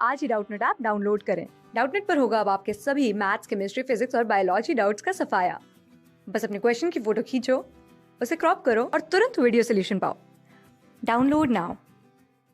आज ही Doubtnut app download करें। Doubtnut पर होगा अब आपके सभी मैथ्स, केमिस्ट्री, फिजिक्स और बायोलॉजी डाउट्स का सफाया। बस अपने क्वेश्चन की फोटो खींचो, उसे क्रॉप करो और तुरंत वीडियो सोल्यूशन पाओ। Download now.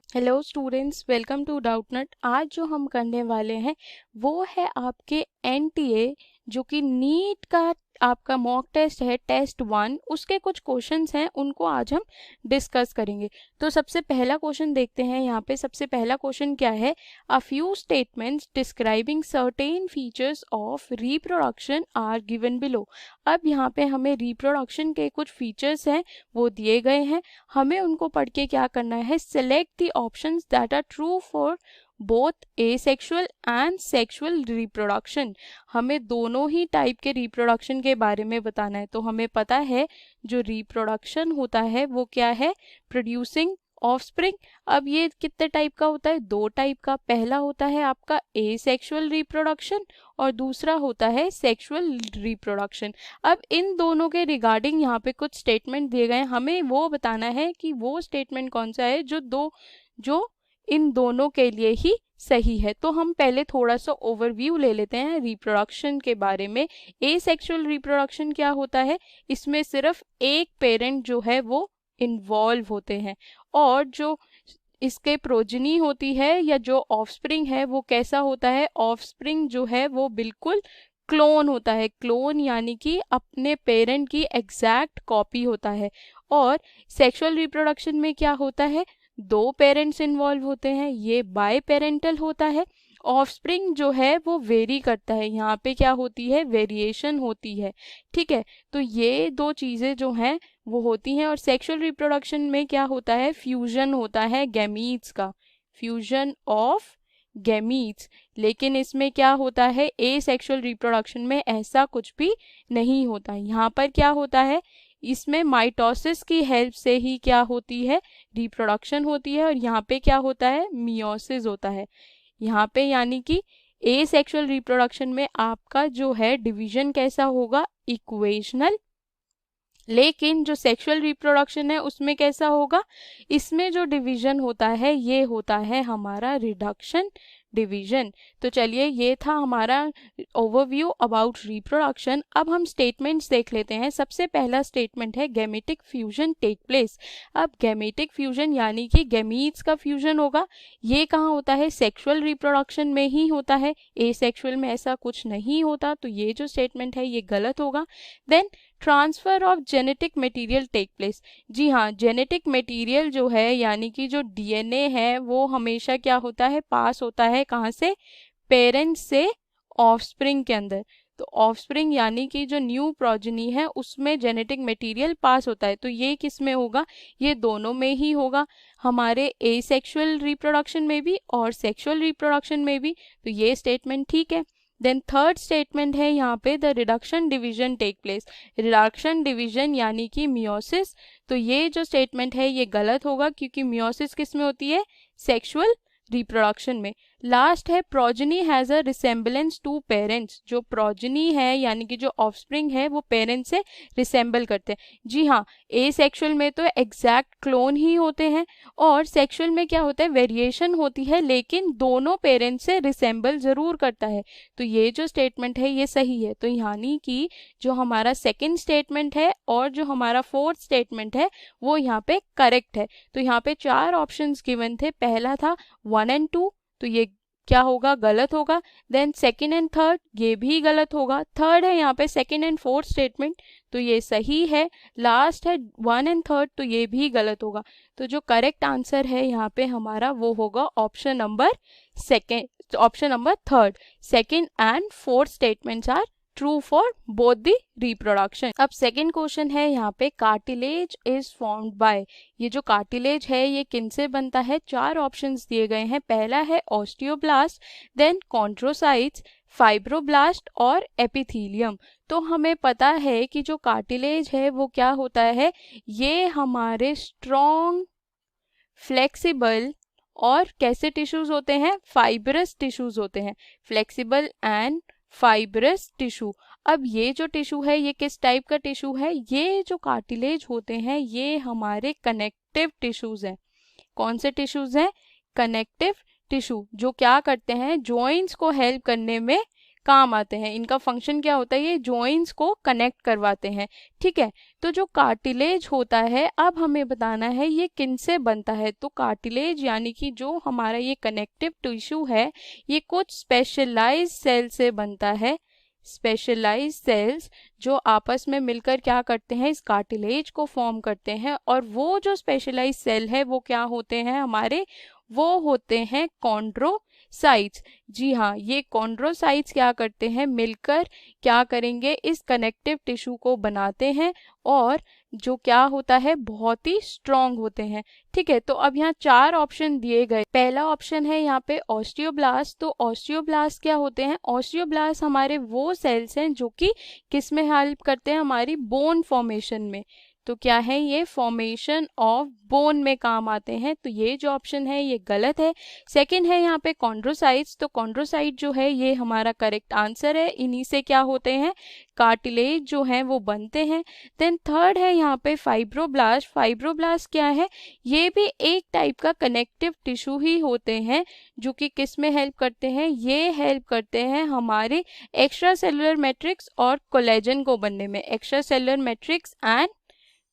Hello students, welcome to Doubtnut. आज जो हम करने वाले हैं वो है आपके एनटीए जो कि नीट का आपका मॉक टेस्ट है, टेस्ट 1, उसके कुछ क्वेश्चंस हैं, उनको आज हम डिस्कस करेंगे। तो सबसे पहला क्वेश्चन देखते हैं। यहाँ पे सबसे पहला क्वेश्चन क्या है? A few statements describing certain features of reproduction are given below. अब यहाँ पे हमें रिप्रोडक्शन के कुछ फीचर्स हैं वो दिए गए हैं, हमें उनको पढ़ के क्या करना है? Select the options that are true for both asexual and sexual reproduction. हमें दोनों ही टाइप के रिप्रोडक्शन के बारे में बताना है। तो हमें पता है जो रिप्रोडक्शन होता है वो क्या है? Producing offspring. अब ये कितने टाइप का होता है? 2 टाइप का। पहला होता है आपका एसेक्सुअल रिप्रोडक्शन और दूसरा होता है सेक्सुअल रिप्रोडक्शन। अब इन दोनों के रिगार्डिंग यहाँ पे कुछ स्टेटमेंट दिए गए हैं, हमें वो बताना है कि वो स्टेटमेंट कौन सा है जो इन दोनों के लिए ही सही है। तो हम पहले थोड़ा सा ओवरव्यू ले लेते हैं रिप्रोडक्शन के बारे में। एसेक्सुअल रिप्रोडक्शन क्या होता है? इसमें सिर्फ एक पेरेंट जो है वो इन्वॉल्व होते हैं और जो इसके प्रोजनी होती है या जो ऑफस्प्रिंग है वो कैसा होता है? ऑफस्प्रिंग जो है वो बिल्कुल क्लोन होता है। क्लोन यानी कि अपने पेरेंट की एग्जैक्ट कॉपी होता है। और सेक्सुअल रिप्रोडक्शन में क्या होता है? 2 पेरेंट्स इन्वॉल्व होते हैं, ये बाय पेरेंटल होता है। ऑफस्प्रिंग जो है वो वेरी करता है, यहाँ पे क्या होती है? वेरिएशन होती है। ठीक है, तो ये 2 चीजें जो हैं वो होती हैं। और सेक्सुअल रिप्रोडक्शन में क्या होता है? फ्यूजन होता है गैमीट्स का, फ्यूजन ऑफ गैमीट्स। लेकिन इसमें क्या होता है? एसेक्सुअल रिप्रोडक्शन में ऐसा कुछ भी नहीं होता। यहाँ पर क्या होता है? इसमें माइटोसिस की हेल्प से ही क्या होती है? रिप्रोडक्शन होती है। और यहाँ पे क्या होता है? मियोसिस होता है यहाँ पे। यानी कि एसेक्सुअल रिप्रोडक्शन में आपका जो है डिवीजन कैसा होगा? इक्वेशनल। लेकिन जो सेक्सुअल रिप्रोडक्शन है उसमें कैसा होगा? इसमें जो डिवीजन होता है ये होता है हमारा रिडक्शन डिवीजन। तो चलिए, ये था हमारा ओवरव्यू अबाउट रिप्रोडक्शन। अब हम स्टेटमेंट्स देख लेते हैं। सबसे पहला स्टेटमेंट है गैमेटिक फ्यूजन टेक प्लेस। अब गैमेटिक फ्यूजन यानी कि गैमीट्स का फ्यूजन होगा। ये कहाँ होता है? सेक्सुअल रिप्रोडक्शन में ही होता है, एसेक्सुअल में ऐसा कुछ नहीं होता। तो ये जो स्टेटमेंट है ये गलत होगा। Then transfer of genetic material take place. जी हाँ, जेनेटिक मटेरियल जो है यानी कि जो डीएनए है वो हमेशा क्या होता है? पास होता है कहाँ से? पेरेंट्स से ऑफस्प्रिंग के अंदर। तो ऑफस्प्रिंग यानी कि जो न्यू प्रोजेनी है उसमें जेनेटिक मटेरियल पास होता है। तो ये किस में होगा? ये दोनों में ही होगा, हमारे एसेक्सुअल रिप्रोडक्शन में भी और सेक्सुअल रिप्रोडक्शन में भी। तो ये स्टेटमेंट ठीक है। देन थर्ड स्टेटमेंट है यहाँ पे the reduction division take place. Reduction division यानी कि मियोसिस। तो ये जो स्टेटमेंट है ये गलत होगा क्योंकि मियोसिस किस में होती है? सेक्सुअल रिप्रोडक्शन में। लास्ट है progeny has a resemblance to parents. जो प्रोजेनी है यानी कि जो ऑफस्प्रिंग है वो पेरेंट्स से रिसेम्बल करते हैं। जी हाँ, एसेक्सुअल में तो एग्जैक्ट क्लोन ही होते हैं और सेक्सुअल में क्या होता है? वेरिएशन होती है, लेकिन दोनों पेरेंट्स से रिसेम्बल जरूर करता है। तो ये जो स्टेटमेंट है ये सही है। तो यानी कि जो हमारा सेकंड स्टेटमेंट है और जो हमारा फोर्थ स्टेटमेंट है वो यहाँ पे करेक्ट है। तो यहाँ पे 4 ऑप्शंस गिवन थे, पहला था 1 and 2, तो ये क्या होगा? गलत होगा। देन सेकंड एंड थर्ड, ये भी गलत होगा। थर्ड है यहाँ पे सेकंड एंड फोर्थ स्टेटमेंट, तो ये सही है। लास्ट है 1 and 3, तो ये भी गलत होगा। तो जो करेक्ट आंसर है यहाँ पे हमारा वो होगा option number second, option number third. Second and fourth statements are true for both the reproduction. अब सेकंड क्वेश्चन है यहाँ पे कार्टिलेज इज फॉर्म्ड बाय। ये जो कार्टिलेज है ये किनसे बनता है? 4 ऑप्शंस दिए गए हैं। पहला है ऑस्टियोब्लास्ट, देन कॉन्ड्रोसाइट्स, फाइब्रोब्लास्ट और एपिथेलियम। तो हमें पता है कि जो कार्टिलेज है वो क्या होता है? ये हमारे स्ट्रॉन्ग, फ्लेक्सिबल और कैसे टिश्यूज होते हैं? फाइब्रस टिश्यूज होते हैं, फ्लेक्सिबल एंड फाइब्रस टिश्यू। अब ये जो टिश्यू है ये किस टाइप का टिश्यू है? ये जो कार्टिलेज होते हैं ये हमारे कनेक्टिव टिश्यूज हैं। कौन से टिश्यूज हैं? कनेक्टिव टिश्यू जो क्या करते हैं, जॉइंट्स को हेल्प करने में काम आते हैं। इनका फंक्शन क्या होता है, ये जॉइंट्स को कनेक्ट करवाते हैं। ठीक है, तो जो कार्टिलेज होता है, अब हमें बताना है ये किन से बनता है। तो कार्टिलेज यानी कि जो हमारा ये कनेक्टिव टिश्यू है, ये कुछ स्पेशलाइज्ड सेल से बनता है। स्पेशलाइज्ड सेल्स जो आपस में मिलकर क्या करते हैं, इस कार्टिलेज को फॉर्म करते हैं। और वो जो स्पेशलाइज्ड सेल है वो क्या होते हैं हमारे, वो होते हैं कॉन्ड्रोसाइट्स। जी हाँ, ये कॉन्ड्रोसाइट्स क्या करते हैं, मिलकर क्या करेंगे, इस कनेक्टिव टिश्यू को बनाते हैं और जो क्या होता है, बहुत ही स्ट्रॉन्ग होते हैं। ठीक है, तो अब यहाँ 4 ऑप्शन दिए गए। पहला ऑप्शन है यहाँ पे ऑस्टियोब्लास्ट। तो ऑस्टियोब्लास्ट क्या होते हैं, ऑस्टियोब्लास्ट हमारे वो सेल्स हैं जो कि किस में हेल्प करते हैं, हमारी बोन फॉर्मेशन में। तो क्या है, ये फॉर्मेशन ऑफ बोन में काम आते हैं। तो ये जो ऑप्शन है ये गलत है। सेकंड है यहाँ पे कॉन्ड्रोसाइट्स। तो कॉन्ड्रोसाइट जो है ये हमारा करेक्ट आंसर है। इन्हीं से क्या होते हैं, कार्टिलेज जो है वो बनते हैं। देन थर्ड है यहाँ पे फाइब्रोब्लास्ट। फाइब्रोब्लास्ट क्या है, ये भी एक टाइप का कनेक्टिव टिश्यू ही होते हैं जो कि किस में हेल्प करते हैं, ये हेल्प करते हैं हमारे एक्स्ट्रा सेलुलर मैट्रिक्स और कोलेजन को बनने में। Extra cellular matrix and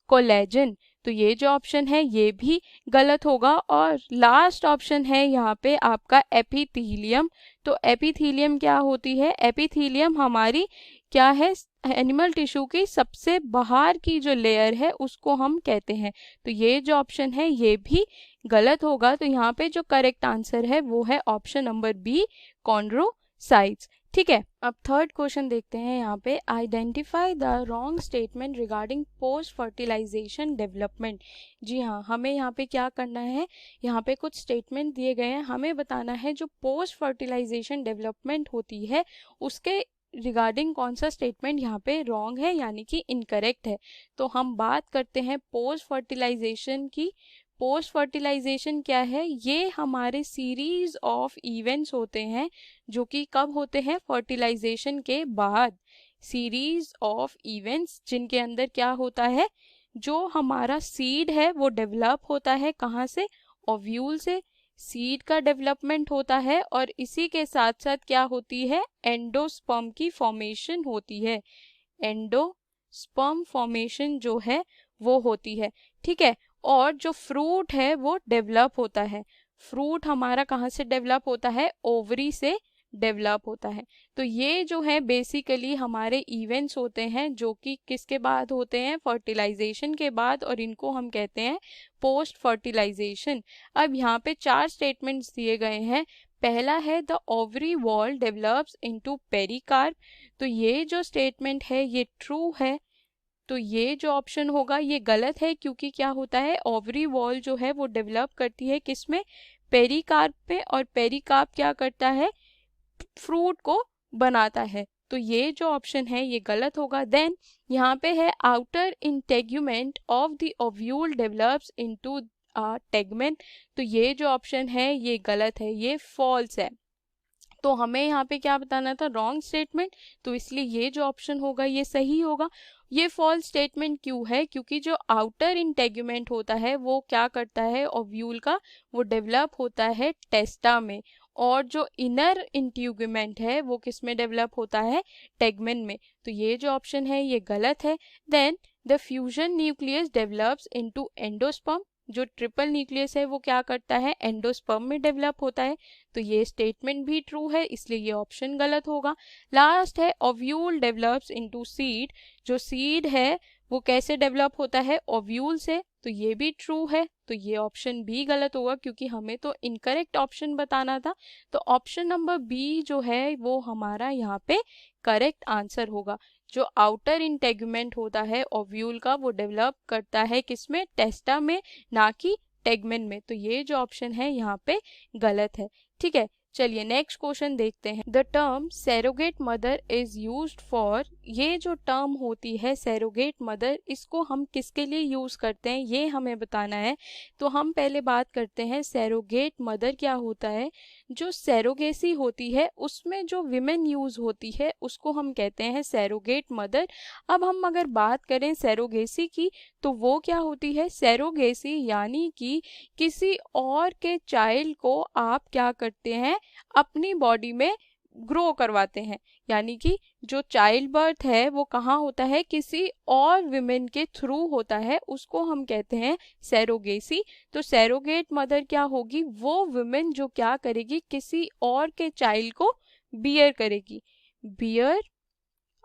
collagen. तो ये जो ऑप्शन है ये भी गलत होगा। और लास्ट ऑप्शन है यहाँ पे आपका एपिथीलियम। तो एपिथीलियम क्या होती है, एपिथीलियम हमारी क्या है, एनिमल टिश्यू की सबसे बाहर की जो लेयर है उसको हम कहते हैं। तो ये जो ऑप्शन है ये भी गलत होगा। तो यहाँ पे जो करेक्ट आंसर है वो है ऑप्शन नंबर बी, कॉन्ड्रोसाइट्स। ठीक है, अब थर्ड क्वेश्चन देखते हैं यहाँ पे, identify the wrong statement regarding post fertilisation development. जी हाँ, हमें यहाँ पे क्या करना है, यहाँ पे कुछ स्टेटमेंट दिए गए हैं, हमें बताना है जो पोस्ट फर्टिलाइजेशन डेवलपमेंट होती है उसके रिगार्डिंग कौन सा स्टेटमेंट यहाँ पे रॉन्ग है यानी कि इनकरेक्ट है। तो हम बात करते हैं पोस्ट फर्टिलाइजेशन की। पोस्ट फर्टिलाइजेशन क्या है, ये हमारे सीरीज ऑफ इवेंट्स होते हैं जो कि कब होते हैं, फर्टिलाइजेशन के बाद। सीरीज ऑफ इवेंट्स जिनके अंदर क्या होता है, जो हमारा सीड है वो डेवलप होता है कहाँ से, ओव्यूल से। सीड का डेवलपमेंट होता है और इसी के साथ साथ क्या होती है, एंडोस्पर्म की फॉर्मेशन होती है। एंडोस्पर्म फॉर्मेशन जो है वो होती है। ठीक है, और जो फ्रूट है वो डेवलप होता है। फ्रूट हमारा कहाँ से डेवलप होता है, ओवरी से डेवलप होता है। तो ये जो है बेसिकली हमारे इवेंट्स होते हैं जो कि किसके बाद होते हैं, फर्टिलाइजेशन के बाद, और इनको हम कहते हैं पोस्ट फर्टिलाइजेशन। अब यहाँ पे 4 स्टेटमेंट्स दिए गए हैं। पहला है the ovary wall develops into pericarp. तो ये जो स्टेटमेंट है ये ट्रू है। तो ये जो ऑप्शन होगा ये गलत है, क्योंकि क्या होता है, ओवरी वॉल जो है वो डेवलप करती है किसमें, पेरिकार्प पे, और पेरिकार्प क्या करता है, फ्रूट को बनाता है। तो ये जो ऑप्शन है ये गलत होगा। देन यहाँ पे है outer integument of the ovule develops into tegmen. तो ये जो ऑप्शन है ये गलत है, ये फॉल्स है। तो हमें यहाँ पे क्या बताना था, रॉन्ग स्टेटमेंट। तो इसलिए ये जो ऑप्शन होगा ये सही होगा। ये फॉल्स स्टेटमेंट क्यों है, क्योंकि जो आउटर इंटेग्यूमेंट होता है वो क्या करता है, ओव्यूल का, वो डेवलप होता है टेस्टा में, और जो इनर इंटेग्यूमेंट है वो किस में डेवलप होता है, टेगमेन में। तो ये जो ऑप्शन है ये गलत है। Then the fusion nucleus develops into endosperm. जो ट्रिपल न्यूक्लियस है वो क्या करता है, एंडोस्पर्म में डेवलप होता है। तो ये स्टेटमेंट भी ट्रू है, इसलिए ये ऑप्शन गलत होगा। लास्ट है ओव्यूल डेवलप्स इनटू सीड। जो सीड है वो कैसे डेवलप होता है, ओव्यूल से। तो ये भी ट्रू है, तो ये ऑप्शन भी गलत होगा, क्योंकि हमें तो इनकरेक्ट ऑप्शन बताना था। तो ऑप्शन नंबर बी जो है वो हमारा यहाँ पे करेक्ट आंसर होगा। जो आउटर इंटेग्यूमेंट होता है ओव्यूल का वो डेवलप करता है किसमें, टेस्टा में, ना कि टेगमेन में। तो ये जो ऑप्शन है यहाँ पे गलत है। ठीक है, चलिए नेक्स्ट क्वेश्चन देखते हैं। The term surrogate mother is used for. ये जो टर्म होती है सैरोगेट मदर, इसको हम किसके लिए यूज करते हैं ये हमें बताना है। तो हम पहले बात करते हैं सैरोगेट मदर क्या होता है। जो सैरोगेसी होती है उसमें जो विमेन यूज होती है उसको हम कहते हैं सैरोगेट मदर। अब हम अगर बात करें सैरोगेसी की तो वो क्या होती है? सैरोगेसी यानी कि किसी और के चाइल्ड को आप क्या करते हैं, अपनी बॉडी में ग्रो करवाते हैं। यानी कि जो चाइल्ड बर्थ है वो कहाँ होता है? किसी और विमेन के थ्रू होता है, उसको हम कहते हैं सैरोगेसी। तो सैरोगेट मदर क्या होगी? वो विमेन जो क्या करेगी, किसी और के चाइल्ड को बियर करेगी। Bear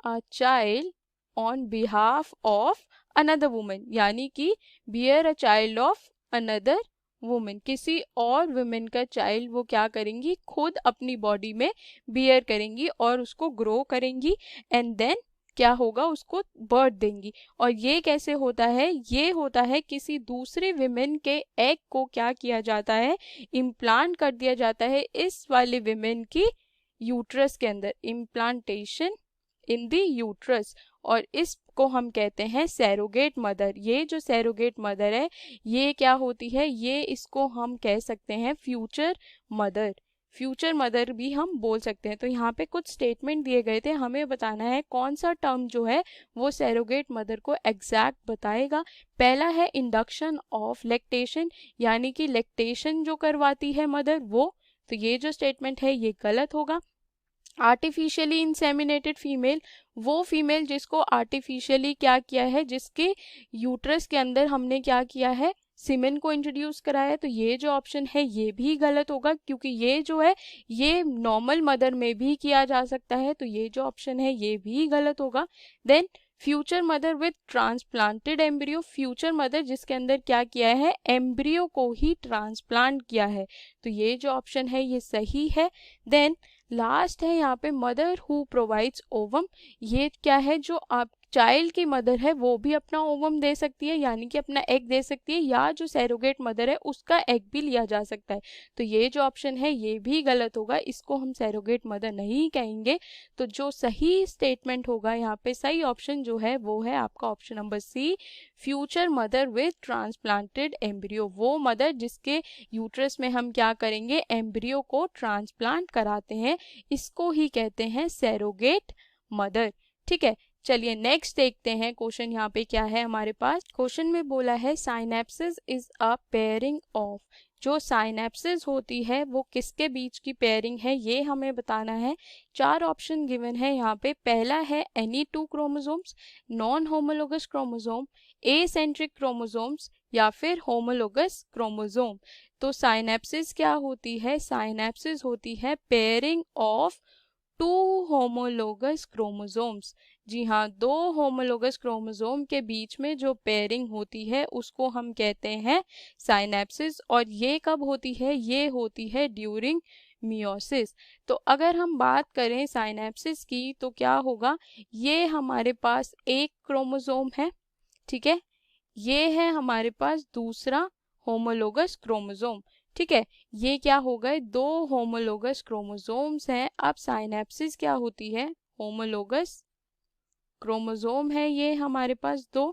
a child on behalf of another women, यानी कि bear a child of another women, किसी और वुमेन का चाइल्ड वो क्या करेंगी, खुद अपनी बॉडी में बियर करेंगी और उसको ग्रो करेंगी एंड देन क्या होगा, उसको बर्थ देंगी। और ये कैसे होता है? ये होता है किसी दूसरे विमेन के एग को क्या किया जाता है, इम्प्लांट कर दिया जाता है इस वाले विमेन की यूट्रस के अंदर, इम्प्लांटेशन इन द यूट्रस, और इसको हम कहते हैं सैरोगेट मदर। ये जो सैरोगेट मदर है ये क्या होती है, ये इसको हम कह सकते हैं फ्यूचर मदर। फ्यूचर मदर भी हम बोल सकते हैं। तो यहाँ पे कुछ स्टेटमेंट दिए गए थे, हमें बताना है कौन सा टर्म जो है वो सैरोगेट मदर को एग्जैक्ट बताएगा। पहला है इंडक्शन ऑफ लैक्टेशन, यानी कि लैक्टेशन जो करवाती है मदर वो, तो ये जो स्टेटमेंट है ये गलत होगा। आर्टिफिशियली इंसेमिनेटेड फीमेल, वो फीमेल जिसको आर्टिफिशियली क्या किया है, जिसके यूट्रस के अंदर हमने क्या किया है, सीमेन को इंट्रोड्यूस कराया है, तो ये जो ऑप्शन है ये भी गलत होगा, क्योंकि ये जो है ये नॉर्मल मदर में भी किया जा सकता है, तो ये जो ऑप्शन है ये भी गलत होगा। Then future mother with transplanted embryo, future mother जिसके अंदर क्या किया है, एम्ब्रियो को ही ट्रांसप्लांट किया है, तो ये जो ऑप्शन है ये सही है। देन लास्ट है यहाँ पे मदर हु प्रोवाइड्स ओवम, ये क्या है, जो आप चाइल्ड की मदर है वो भी अपना ओवम दे सकती है, यानी कि अपना एग दे सकती है, या जो सैरोगेट मदर है उसका एग भी लिया जा सकता है, तो ये जो ऑप्शन है ये भी गलत होगा, इसको हम सैरोगेट मदर नहीं कहेंगे। तो जो सही स्टेटमेंट होगा यहाँ पे, सही ऑप्शन जो है वो है आपका option number C, future mother with transplanted embryo. वो मदर जिसके यूट्रस में हम क्या करेंगे, एम्ब्रियो को ट्रांसप्लांट कराते हैं, इसको ही कहते हैं सैरोगेट मदर। ठीक है, चलिए नेक्स्ट देखते हैं क्वेश्चन यहाँ पे क्या है हमारे पास। क्वेश्चन में बोला है synapsis is a pairing of, जो साइनेप्सिस होती है वो किसके बीच की पेयरिंग है ये हमें बताना है। 4 ऑप्शन गिवन है यहाँ पे। पहला है any 2 chromosomes, non homologous chromosome, eccentric chromosomes, या फिर होमोलोगस क्रोमोसोम। तो साइनेप्सिस क्या होती है, साइनेप्सिस होती है पेयरिंग ऑफ 2 होमोलोगस क्रोमोसोम्स। जी हाँ, 2 होमोलोगस क्रोमोसोम के बीच में जो पेयरिंग होती है उसको हम कहते हैं साइनेप्सिस। और ये कब होती है, ये होती है ड्यूरिंग मियोसिस। तो अगर हम बात करें साइनेप्सिस की तो क्या होगा, ये हमारे पास एक क्रोमोसोम है, ठीक है, ये है हमारे पास दूसरा होमोलोगस क्रोमोसोम, ठीक है, ये क्या हो गए, 2 होमोलोगस क्रोमोसोम्स हैं। अब साइनेप्सिस क्या होती है, होमोलोगस क्रोमोसोम है ये हमारे पास 2।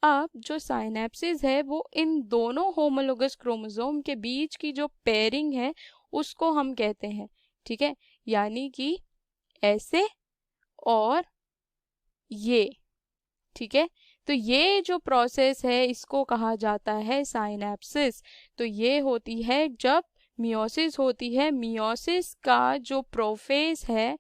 अब जो साइनेप्सिस है वो इन दोनों होमोलोगस क्रोमोसोम के बीच की जो पेयरिंग है उसको हम कहते हैं, ठीक है, यानी कि ऐसे और ये, ठीक है, तो ये जो प्रोसेस है इसको कहा जाता है साइनेप्सिस। तो ये होती है जब मियोसिस होती है, मियोसिस का जो प्रोफेस है,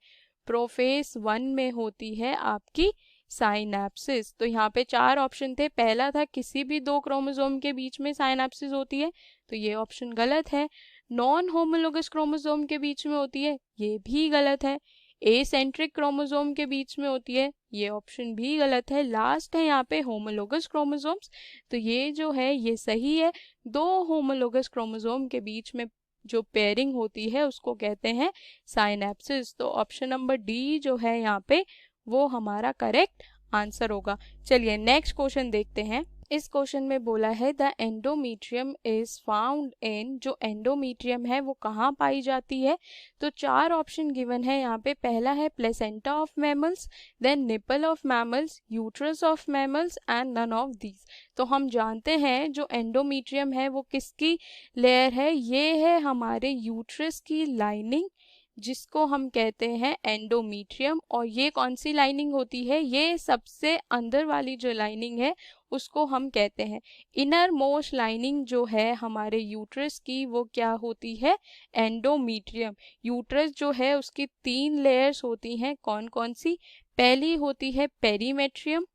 प्रोफेस 1 में होती है आपकी साइनेप्सिस। तो यहाँ पे 4 ऑप्शन थे, पहला था किसी भी 2 क्रोमोसोम के बीच में साइनेप्सिस होती है, तो ये ऑप्शन गलत है। नॉन होमोलोगस क्रोमोसोम के बीच में होती है, ये भी गलत है। एसेंट्रिक क्रोमोसोम के बीच में होती है, ये ऑप्शन भी गलत है। लास्ट है यहाँ पे होमोलोगस क्रोमोसोम्स, तो ये जो है ये सही है। 2 होमोलोगस क्रोमोसोम के बीच में जो पेयरिंग होती है उसको कहते हैं साइनेप्सिस। तो ऑप्शन नंबर डी जो है यहाँ पे वो हमारा करेक्ट आंसर होगा। चलिए नेक्स्ट क्वेश्चन देखते हैं। इस क्वेश्चन में बोला है the endometrium is found in, जो एंडोमीट्रियम है वो कहाँ पाई जाती है। तो 4 ऑप्शन गिवन है यहाँ पे। पहला है placenta of mammals, then nipple of mammals, uterus of mammals and none of these. तो हम जानते हैं जो एंडोमीट्रियम है वो किसकी लेयर है, ये है हमारे यूट्रस की लाइनिंग, जिसको हम कहते हैं एंडोमीट्रियम। और ये कौन सी लाइनिंग होती है, ये सबसे अंदर वाली जो लाइनिंग है उसको हम कहते हैं इनर मोस्ट लाइनिंग जो है हमारे यूट्रस की, वो क्या होती है, एंडोमीट्रियम। यूट्रस जो है उसकी 3 लेयर्स होती हैं, कौन कौन सी। पहली होती है पेरीमेट्रियम,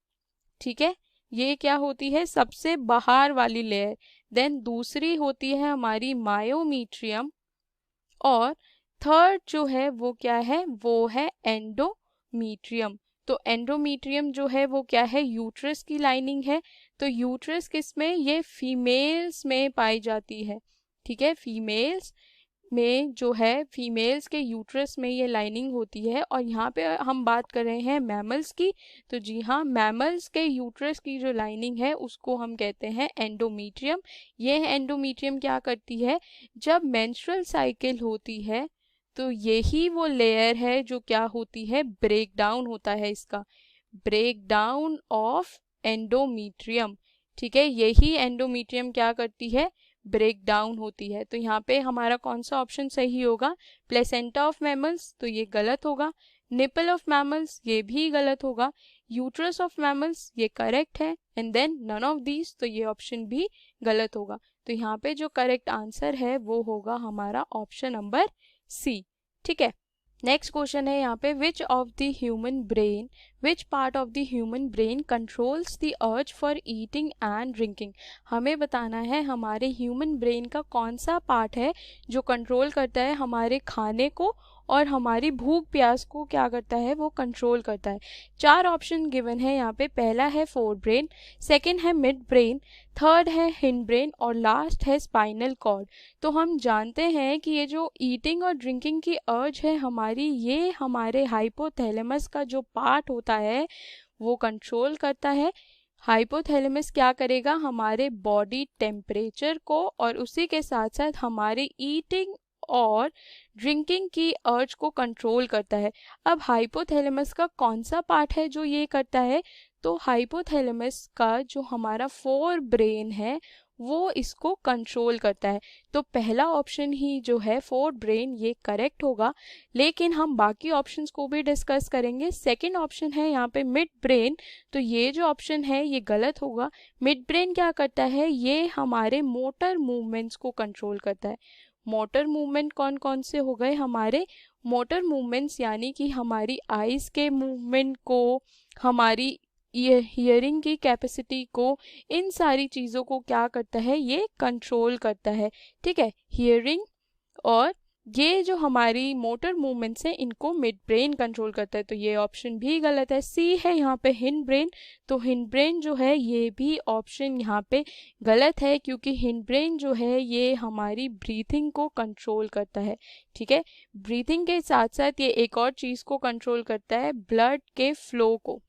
ठीक है, ये क्या होती है, सबसे बाहर वाली लेयर। देन दूसरी होती है हमारी मायोमीट्रियम, और थर्ड जो है वो क्या है, वो है एंडोमीट्रियम। तो एंडोमीट्रियम जो है वो क्या है, यूट्रस की लाइनिंग है। तो यूट्रस किस में, ये फीमेल्स में पाई जाती है, ठीक है, फीमेल्स में जो है, फीमेल्स के यूट्रस में ये लाइनिंग होती है। और यहाँ पे हम बात कर रहे हैं मैमल्स की, तो जी हाँ, मैमल्स के यूट्रस की जो लाइनिंग है उसको हम कहते हैं एंडोमीट्रियम। ये एंडोमीट्रियम क्या करती है, जब मेंस्ट्रुअल साइकिल होती है तो यही वो लेयर है जो क्या होती है, ब्रेक डाउन होता है इसका, ब्रेक डाउन ऑफ एंडोमीट्रियम, ठीक है, यही एंडोमीट्रियम क्या करती है, ब्रेक डाउन होती है। तो यहाँ पे हमारा कौन सा ऑप्शन सही होगा, प्लेसेंटा ऑफ मैमल्स, तो ये गलत होगा। निपल ऑफ मैमल्स, ये भी गलत होगा। यूट्रस ऑफ मैमल्स, ये करेक्ट है। And then none of these, तो ये ऑप्शन भी गलत होगा। तो यहाँ पे जो करेक्ट आंसर है वो होगा हमारा ऑप्शन नंबर सी, ठीक है। नेक्स्ट क्वेश्चन है यहाँ पे, which of the human brain, which part of the human brain controls the urge for eating and drinking. हमें बताना है हमारे ह्यूमन ब्रेन का कौन सा पार्ट है जो कंट्रोल करता है हमारे खाने को और हमारी भूख प्यास को क्या करता है, वो कंट्रोल करता है। 4 ऑप्शन गिवन है यहाँ पे। पहला है फोर ब्रेन, सेकंड है मिड ब्रेन, थर्ड है हिंड ब्रेन और लास्ट है स्पाइनल कॉर्ड। तो हम जानते हैं कि ये जो ईटिंग और ड्रिंकिंग की अर्ज है हमारी, ये हमारे हाइपोथैलेमस का जो पार्ट होता है वो कंट्रोल करता है। हाइपोथैलेमस क्या करेगा, हमारे बॉडी टेम्परेचर को और उसी के साथ साथ हमारे ईटिंग और ड्रिंकिंग की अर्ज को कंट्रोल करता है। अब हाइपोथैलेमस का कौन सा पार्ट है जो ये करता है, तो हाइपोथैलेमस का जो हमारा फोर ब्रेन है वो इसको कंट्रोल करता है। तो पहला ऑप्शन ही जो है फोर ब्रेन, ये करेक्ट होगा। लेकिन हम बाकी ऑप्शंस को भी डिस्कस करेंगे। सेकंड ऑप्शन है यहाँ पे मिड ब्रेन, तो ये जो ऑप्शन है ये गलत होगा। मिड ब्रेन क्या करता है, ये हमारे मोटर मूवमेंट्स को कंट्रोल करता है। मोटर मूवमेंट कौन कौन से हो गए हमारे, मोटर मूवमेंट्स यानी कि हमारी आईज के मूवमेंट को, हमारी हियरिंग की कैपेसिटी को, इन सारी चीज़ों को क्या करता है, ये कंट्रोल करता है, ठीक है। हियरिंग और ये जो हमारी मोटर मूवमेंट्स हैं इनको मिड ब्रेन कंट्रोल करता है। तो ये ऑप्शन भी गलत है। सी है यहाँ पे हिंड ब्रेन, तो हिंड ब्रेन जो है ये भी ऑप्शन यहाँ पे गलत है, क्योंकि हिंड ब्रेन जो है ये हमारी ब्रीथिंग को कंट्रोल करता है, ठीक है। ब्रीथिंग के साथ साथ ये एक और चीज़ को कंट्रोल करता है, ब्लड के फ्लो को,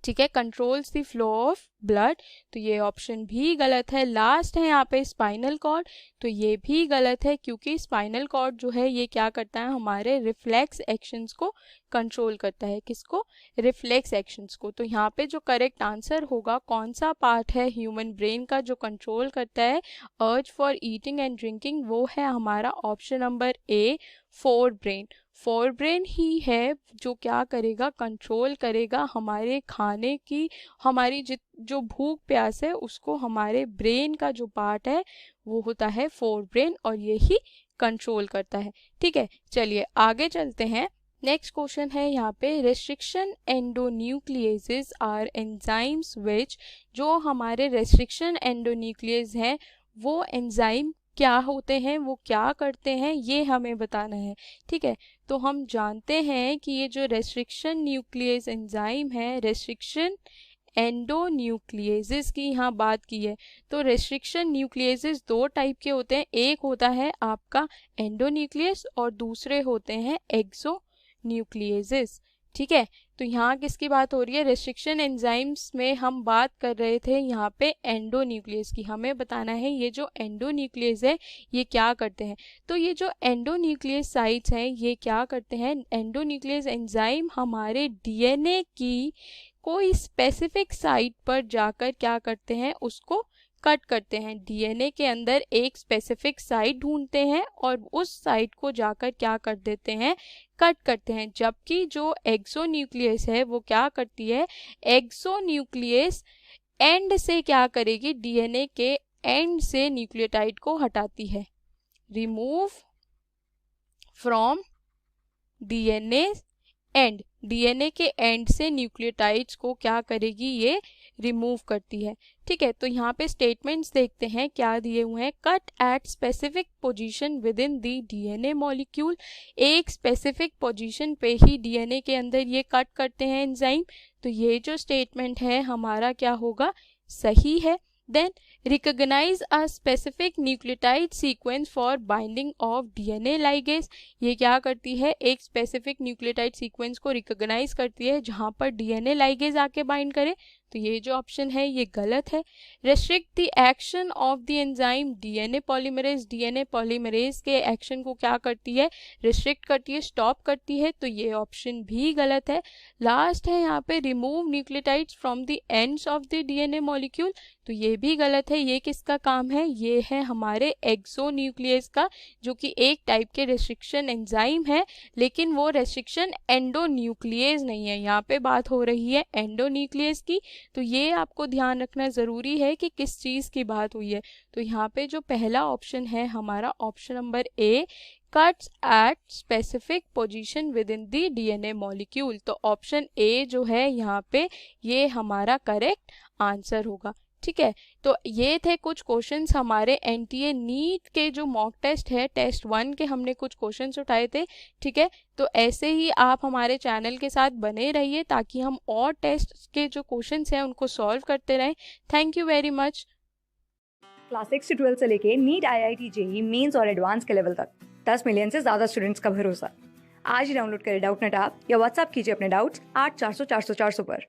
ठीक है, controls the flow of blood. तो ये ऑप्शन भी गलत है। लास्ट है यहाँ पे स्पाइनल कॉर्ड, तो ये भी गलत है, क्योंकि स्पाइनल कॉर्ड जो है ये क्या करता है, हमारे रिफ्लेक्स एक्शंस को कंट्रोल करता है। किसको, रिफ्लेक्स एक्शंस को। तो यहाँ पे जो करेक्ट आंसर होगा, कौन सा पार्ट है ह्यूमन ब्रेन का जो कंट्रोल करता है urge for eating and drinking, वो है हमारा option number A, forebrain. Forebrain ही है जो क्या करेगा, कंट्रोल करेगा हमारे खाने की, हमारी जो भूख प्यास है उसको, हमारे ब्रेन का जो पार्ट है वो होता है फोर ब्रेन और यही कंट्रोल करता है, ठीक है। चलिए आगे चलते हैं। नेक्स्ट क्वेश्चन है यहाँ पे, रेस्ट्रिक्शन एंडोन्यूक्लियेसेस आर एंजाइम्स विच, जो हमारे रेस्ट्रिक्शन एंडोन्यूक्लियस हैं वो एंजाइम क्या होते हैं, वो क्या करते हैं, ये हमें बताना है, ठीक है। तो हम जानते हैं कि ये जो रेस्ट्रिक्शन न्यूक्लियस एंजाइम है, रेस्ट्रिक्शन एंडोन्यूक्लियेसेस की यहाँ बात की है। तो रेस्ट्रिक्शन न्यूक्लियेसेस 2 टाइप के होते हैं, एक होता है आपका एंडोन्यूक्लियस और दूसरे होते हैं एक्सोन्यूक्लियेसेस, ठीक है। तो यहाँ किसकी बात हो रही है, रेस्ट्रिक्शन एंजाइम्स में हम बात कर रहे थे यहाँ पे एंडोन्यूक्लियस की। हमें बताना है ये जो एंडोन्यूक्लियस है ये क्या करते हैं। तो ये जो एंडोन्यूक्लियस साइट्स हैं ये क्या करते हैं, एंडोन्यूक्लियस एंजाइम हमारे डीएनए की कोई स्पेसिफिक साइट पर जाकर क्या करते हैं, उसको कट करते हैं। डीएनए के अंदर एक स्पेसिफिक साइट ढूंढते हैं और उस साइट को जाकर क्या कर देते हैं, कट करते हैं। जबकि जो एक्सोन्यूक्लियस है वो क्या करती है, एक्सोन्यूक्लियस एंड से क्या करेगी, डीएनए के एंड से न्यूक्लियोटाइड को हटाती है, remove from DNA and. DNA के एंड से न्यूक्लियोटाइड्स को क्या करेगी, ये रिमूव करती है। ठीक है, तो यहाँ पे स्टेटमेंट्स देखते हैं क्या दिए हुए हैं। Cut at specific position with in the DNA molecule, एक स्पेसिफिक पोजीशन पे ही डीएनए के अंदर ये कट करते हैं एंजाइम। तो ये जो स्टेटमेंट है हमारा क्या होगा, सही है। Then recognize a specific nucleotide sequence for binding of DNA ligase, ये क्या करती है, एक स्पेसिफिक न्यूक्लियोटाइड सीक्वेंस को रिकॉग्नाइज करती है जहां पर डीएनए लाइगेज आके बाइंड करे। तो ये जो ऑप्शन है ये गलत है। Restrict the action of the enzyme DNA polymerase, DNA polymerase के एक्शन को क्या करती है, रिस्ट्रिक्ट करती है, स्टॉप करती है। तो ये ऑप्शन भी गलत है। लास्ट है यहाँ पे remove nucleotides from the ends of the DNA molecule, तो ये भी गलत है। ये किसका काम है, ये है हमारे एक्सोन्यूक्लियस का, जो कि एक टाइप के रेस्ट्रिक्शन एंजाइम है, लेकिन वो रेस्ट्रिक्शन एंडोन्यूक्लियस नहीं है। यहाँ पे बात हो रही है एंडोन्यूक्लियस की। तो ये आपको ध्यान रखना ज़रूरी है कि किस चीज़ की बात हुई है। तो यहाँ पे जो पहला ऑप्शन है हमारा option number A, cuts at specific position with in the DNA molecule, तो ऑप्शन ए जो है यहाँ पे ये हमारा करेक्ट आंसर होगा। ठीक है, तो ये थे कुछ क्वेश्चंस हमारे एनटीए नीट के जो मॉक टेस्ट है, टेस्ट 1 के हमने कुछ क्वेश्चंस उठाए थे। ठीक है, तो ऐसे ही आप हमारे चैनल के साथ बने रहिए ताकि हम और टेस्ट के जो क्वेश्चंस हैं उनको सॉल्व करते रहें। Thank you very much. Class 6 से 12 से लेके नीट, आईआईटी, जेईई मेंस और एडवांस के लेवल तक 10 मिलियन से ज़्यादा स्टूडेंट्स का भरोसा। आज ही डाउनलोड करें डाउटनेट ऐप या व्हाट्सएप कीजिए अपने डाउट्स 8400 400 400 पर।